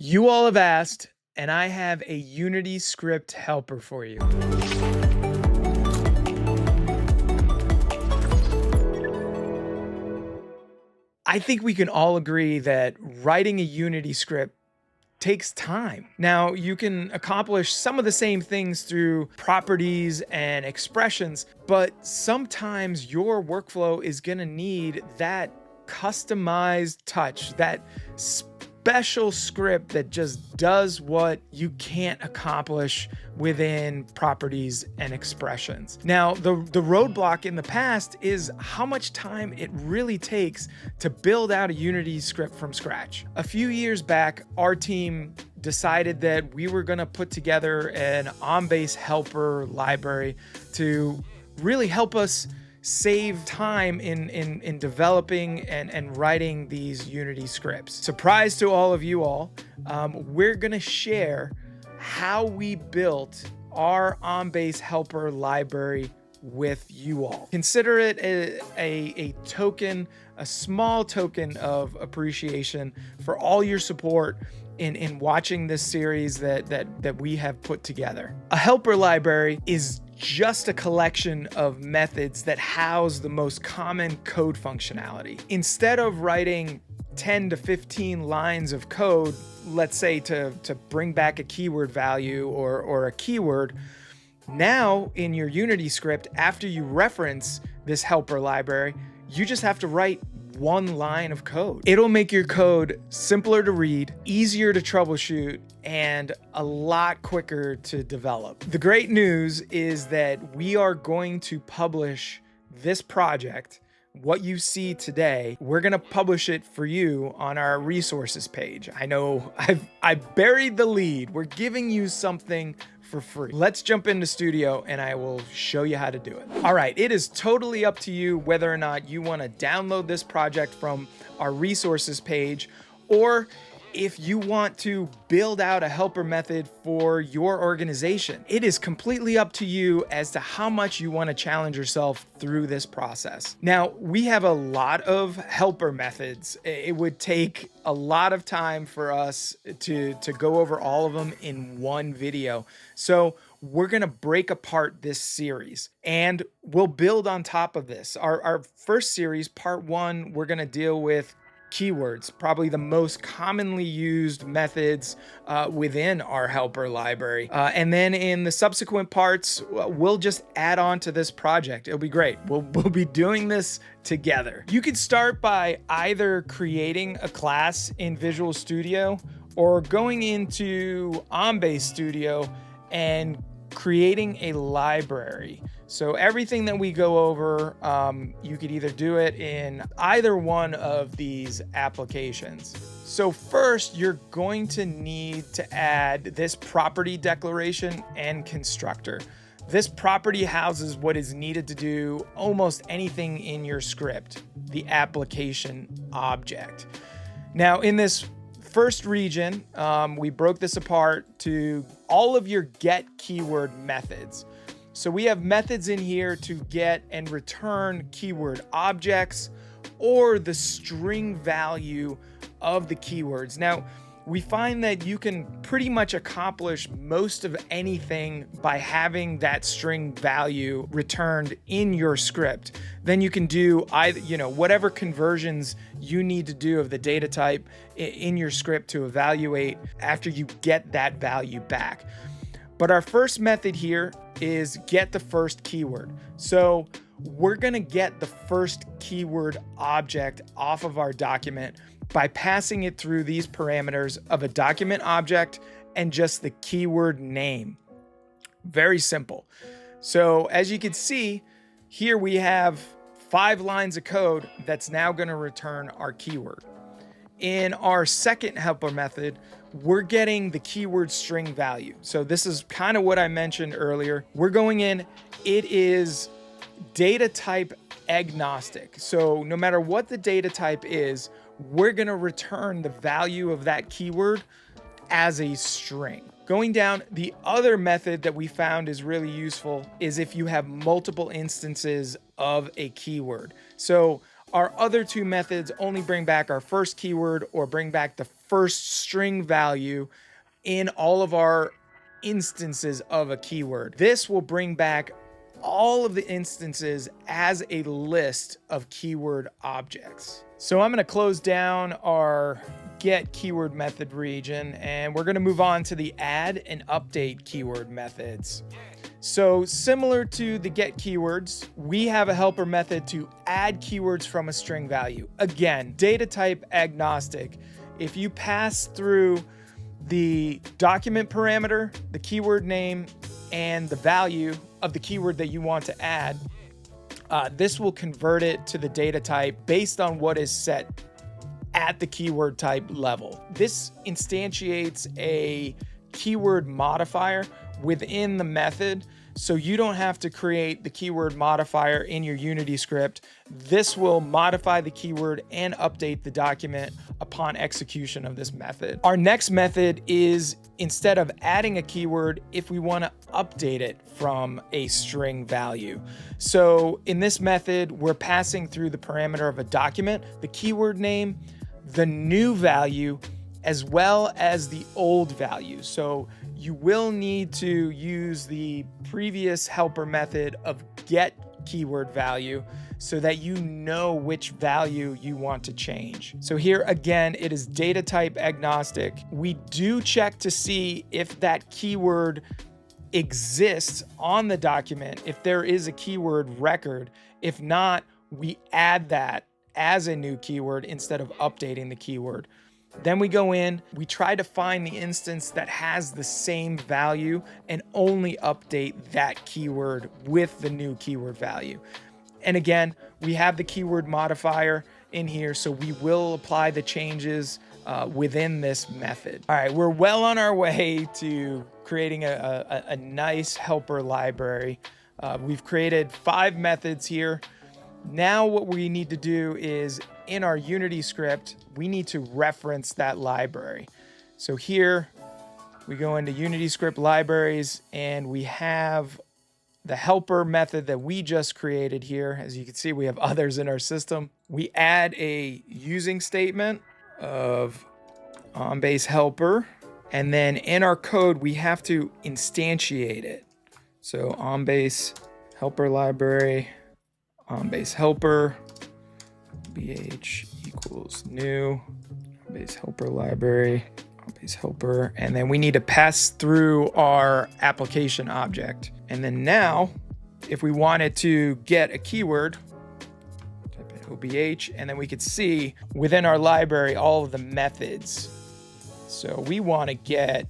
You all have asked, and I have a Unity Script helper for you. I think we can all agree that writing a Unity script takes time. Now, you can accomplish some of the same things through properties and expressions, but sometimes your workflow is going to need that customized touch, that special script that just does what you can't accomplish within properties and expressions. Now, the roadblock in the past is how much time it really takes to build out a Unity script from scratch. A few years back, our team decided that we were going to put together an OnBase helper library to really help us save time in developing and writing these Unity scripts. Surprise to all of you all, we're gonna share how we built our OnBase helper library with you all. Consider it a token, a small token of appreciation for all your support in watching this series that we have put together. A helper library is just a collection of methods that house the most common code functionality. Instead of writing 10 to 15 lines of code, let's say to bring back a keyword value or a keyword, now in your Unity script, after you reference this helper library, you just have to write one line of code. It'll make your code simpler to read, easier to troubleshoot, and a lot quicker to develop. The great news is that we are going to publish this project, what you see today, we're gonna publish it for you on our resources page. I know I buried the lead. We're giving you something for free. Let's jump into Studio and I will show you how to do it. All right, it is totally up to you whether or not you want to download this project from our resources page, or if you want to build out a helper method for your organization. It is completely up to you as to how much you want to challenge yourself through this process. Now, we have a lot of helper methods. It would take a lot of time for us to go over all of them in one video. So we're going to break apart this series and we'll build on top of this. Our first series, part one, we're going to deal with keywords, probably the most commonly used methods within our helper library. And then in the subsequent parts, we'll just add on to this project. It'll be great. We'll be doing this together. You could start by either creating a class in Visual Studio or going into OnBase Studio and creating a library. So everything that we go over, you could either do it in either one of these applications. So first, you're going to need to add this property declaration and constructor. This property houses what is needed to do almost anything in your script, the application object. Now in this first region, we broke this apart to all of your get keyword methods. So we have methods in here to get and return keyword objects or the string value of the keywords. Now, we find that you can pretty much accomplish most of anything by having that string value returned in your script. Then you can do either, whatever conversions you need to do of the data type in your script to evaluate after you get that value back. But our first method here is get the first keyword. So we're gonna get the first keyword object off of our document by passing it through these parameters of a document object and just the keyword name. Very simple. So as you can see, here we have 5 lines of code that's now gonna return our keyword. In our second helper method, we're getting the keyword string value. So this is kind of what I mentioned earlier. We're going in, it is data type agnostic. So no matter what the data type is, we're gonna return the value of that keyword as a string. Going down, the other method that we found is really useful is if you have multiple instances of a keyword. So our other two methods only bring back our first keyword or bring back the first string value in all of our instances of a keyword. This will bring back all of the instances as a list of keyword objects. So I'm going to close down our get keyword method region, and we're going to move on to the add and update keyword methods. So similar to the get keywords, we have a helper method to add keywords from a string value. Again, data type agnostic. If you pass through the document parameter, the keyword name, and the value of the keyword that you want to add, this will convert it to the data type based on what is set at the keyword type level. This instantiates a keyword modifier within the method, so you don't have to create the keyword modifier in your Unity script. This will modify the keyword and update the document upon execution of this method. Our next method is, instead of adding a keyword, if we want to update it from a string value. So in this method, we're passing through the parameter of a document, the keyword name, the new value, as well as the old value. So you will need to use the previous helper method of get keyword value so that you know which value you want to change. So here again, it is data type agnostic. We do check to see if that keyword exists on the document, if there is a keyword record. If not, we add that as a new keyword instead of updating the keyword. Then we go in, we try to find the instance that has the same value and only update that keyword with the new keyword value. And again, we have the keyword modifier in here, so we will apply the changes within this method. All right, we're well on our way to creating a nice helper library. We've created 5 methods here. Now what we need to do is, in our Unity script, we need to reference that library. So here we go into Unity script libraries, and we have the helper method that we just created here. As you can see, we have others in our system. We add a using statement of OnBase helper, and then in our code, we have to instantiate it. So OnBase helper library, OnBase helper, bh equals new, OnBase helper library, OnBase helper, and then we need to pass through our application object. And then now, if we wanted to get a keyword, type in OBH, and then we could see within our library all of the methods. So we want to get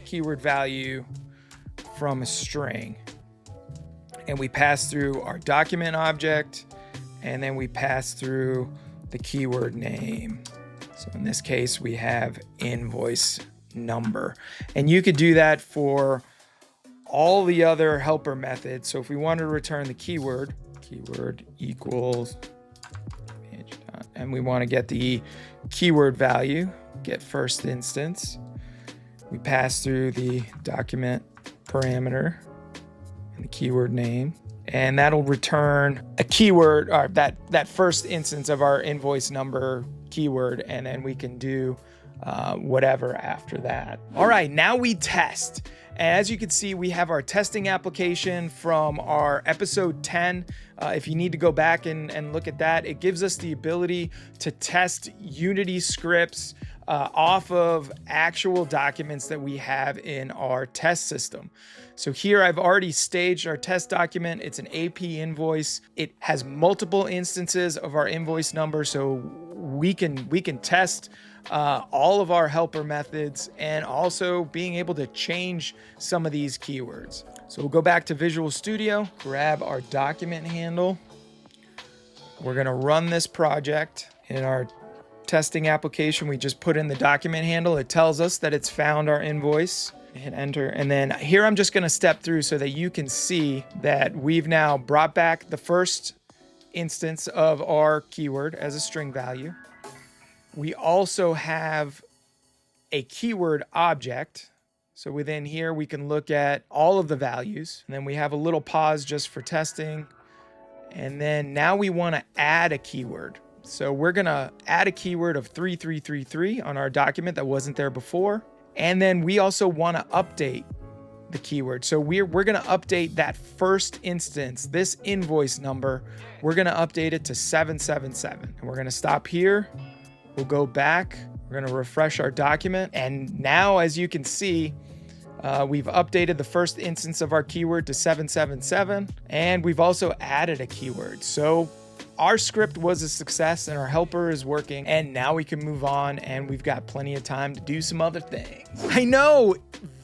keyword value from a string, and we pass through our document object, and then we pass through the keyword name. So in this case, we have invoice number, and you could do that for all the other helper methods. So if we want to return the keyword equals, and we want to get the keyword value, get first instance, we pass through the document parameter and the keyword name, and that'll return a keyword, or that first instance of our invoice number keyword, and then we can do whatever after that. All right, now we test. And as you can see, we have our testing application from our episode 10. If you need to go back and look at that, it gives us the ability to test Unity scripts off of actual documents that we have in our test system. So here I've already staged our test document. It's an AP invoice. It has multiple instances of our invoice number, so we can test all of our helper methods, and also being able to change some of these keywords. So we'll go back to Visual Studio, grab our document handle. We're gonna run this project. In our testing application, we just put in the document handle. It tells us that it's found our invoice. Hit enter, and then here I'm just gonna step through so that you can see that we've now brought back the first instance of our keyword as a string value. We also have a keyword object. So within here, we can look at all of the values. And then we have a little pause just for testing. And then now we want to add a keyword. So we're gonna add a keyword of 3333 on our document that wasn't there before. And then we also wanna update the keyword. So we're gonna update that first instance, this invoice number, we're gonna update it to 777. And we're gonna stop here. We'll go back. We're gonna refresh our document. And now, as you can see, we've updated the first instance of our keyword to 777. And we've also added a keyword. So our script was a success and our helper is working, and now we can move on and we've got plenty of time to do some other things. I know,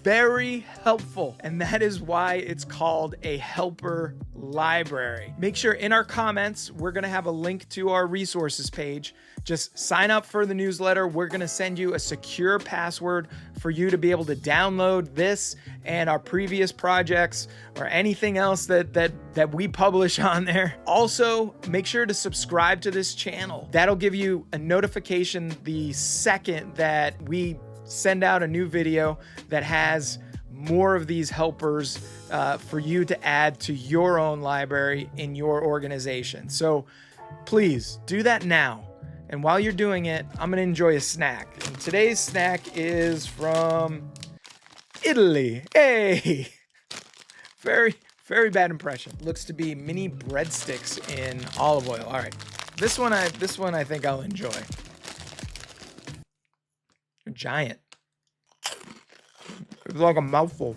very helpful. And that is why it's called a helper library. Make sure in our comments, we're gonna have a link to our resources page. Just sign up for the newsletter. We're gonna send you a secure password for you to be able to download this and our previous projects or anything else that we publish on there. Also, make sure to subscribe to this channel. That'll give you a notification the second that we send out a new video that has more of these helpers for you to add to your own library in your organization. So please do that now. And while you're doing it, I'm gonna enjoy a snack. And today's snack is from Italy. Hey, very, very bad impression. Looks to be mini breadsticks in olive oil. All right, this one I think I'll enjoy. They're giant. It's like a mouthful.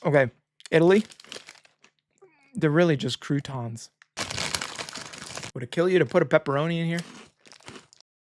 Okay, Italy. They're really just croutons. Would it kill you to put a pepperoni in here?